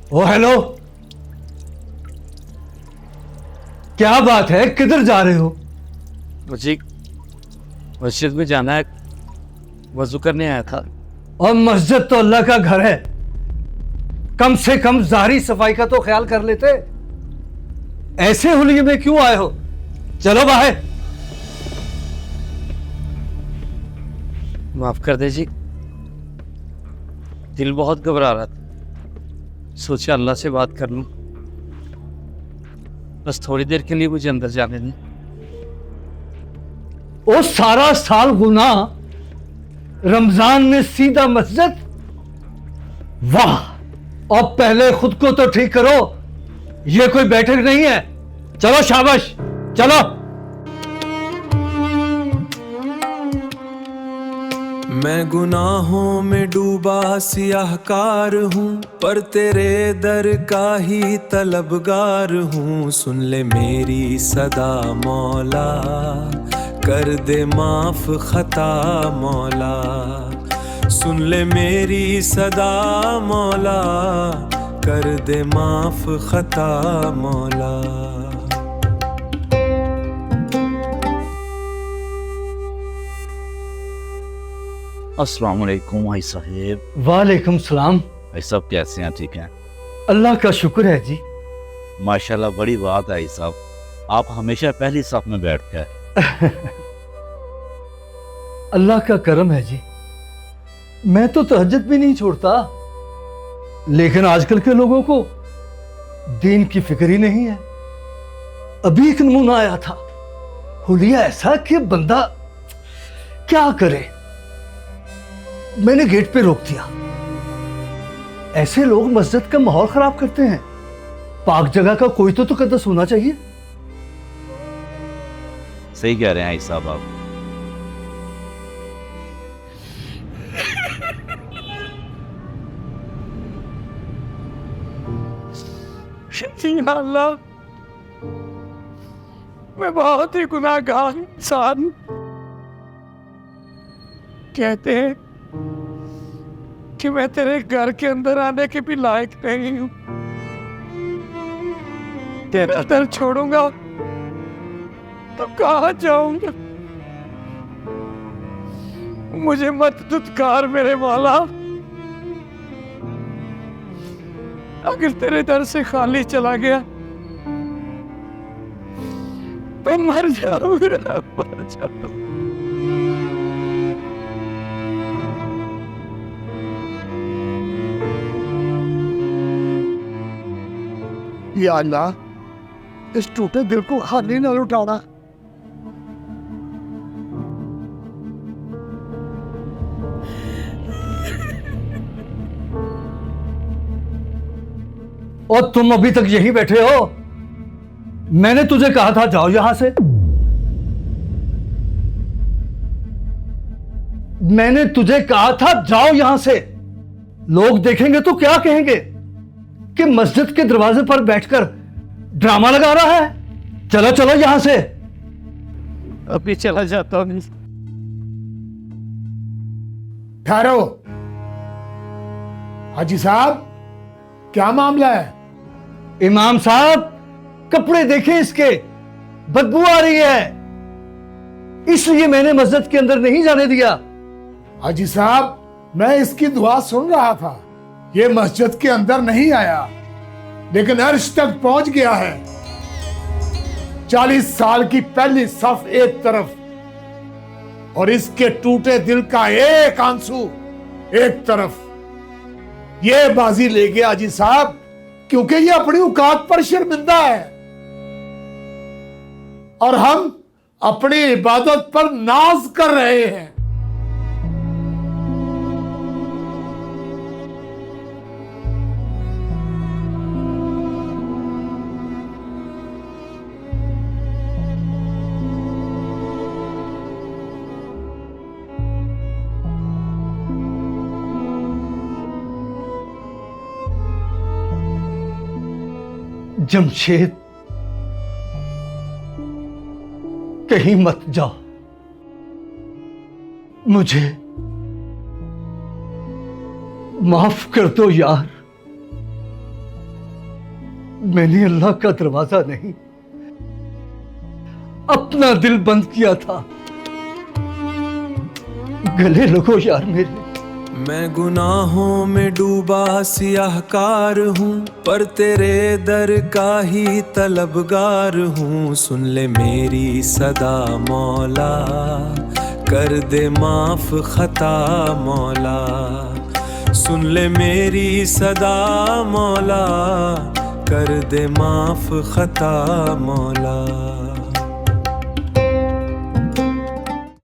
ओ hello, क्या बात है, किधर जा रहे हो? मुझे मस्जिद में जाना है, वजू करने आया था। और मस्जिद तो अल्लाह का घर है, कम से कम ज़ाहरी सफाई का तो ख्याल कर लेते। ऐसे हुलिये में क्यों आए हो? चलो बाहर। माफ कर दीजिए, दिल बहुत घबरा रहा था, सोचा अल्लाह से बात कर लूं। बस थोड़ी देर के लिए मुझे अंदर जाने दें। ओ सारा साल गुनाह, रमजान में सीधा मस्जिद। वाह! अब पहले खुद को तो ठीक करो, ये कोई बैठक नहीं है। चलो शाबाश, चलो। मैं गुनाहों में डूबा सियाहकार हूँ, पर तेरे दर का ही तलबगार हूँ। सुन ले मेरी सदा मौला, कर दे माफ खता मौला। सुन ले मेरी सदा मौला, कर दे माफ खता मौला। अस्सलाम वालेकुम भाई साहब। वालेकुम सलाम। भाई साहब कैसे हैं? ठीक हैं? अल्लाह का शुक्र है जी। माशाल्लाह, बड़ी बात है भाई साहब, आप हमेशा पहली सफ में बैठते हैं। अल्लाह का करम है जी। मैं तो तहज्जुद भी नहीं छोड़ता, लेकिन आजकल के लोगों को दीन की फिक्र ही नहीं है। अभी एक नमूना आया था, हुलिया ऐसा कि बंदा क्या करे। मैंने गेट पे रोक दिया। ऐसे लोग मस्जिद का माहौल खराब करते हैं। पाक जगह का कोई तो तकद्दुस होना चाहिए। सही कह रहे हैं भाई साहब आप। या अल्लाह, मैं बहुत ही गुनाहगार इंसान। कहते हैं कि मैं तेरे घर के अंदर आने के भी लायक नहीं हूं। तेरा दर छोड़ूंगा तो कहाँ जाऊंगा? मुझे मत दुत्कार मेरे मौला। अगर तेरे दर से खाली चला गया मैं मर जाऊंगा, मर जाऊंगा। या अल्लाह, इस टूटे दिल को खाली न लुटाना। और तुम अभी तक यहीं बैठे हो? मैंने तुझे कहा था जाओ यहां से। मैंने तुझे कहा था जाओ यहां से। लोग देखेंगे तो क्या कहेंगे कि मस्जिद के दरवाजे पर बैठकर ड्रामा लगा रहा है। चलो चलो यहां से। अभी चला जाता हूं। ठहरो हाजी साहब, क्या मामला है? इमाम साहब, कपड़े देखें इसके, बदबू आ रही है, इसलिए मैंने मस्जिद के अंदर नहीं जाने दिया। हाजी साहब, मैं इसकी दुआ सुन रहा था। ये मस्जिद के अंदर नहीं आया, लेकिन अर्श तक पहुंच गया है। 40 साल की पहली सफ एक तरफ और इसके टूटे दिल का एक आंसू एक तरफ। ये बाजी ले गया हाजी साहब, क्योंकि ये अपनी औकात पर शर्मिंदा है और हम अपनी इबादत पर नाज कर रहे हैं। जमशेद, कहीं मत जाओ, मुझे माफ कर दो यार। मैंने अल्लाह का दरवाजा नहीं, अपना दिल बंद किया था। गले लगो यार मेरे। मैं गुनाहों में डूबा सियाहकार हूँ, पर तेरे दर का ही तलबगार हूँ। सुन ले मेरी सदा मौला, कर दे माफ खता मौला। सुन ले मेरी सदा मौला, कर दे माफ खता मौला।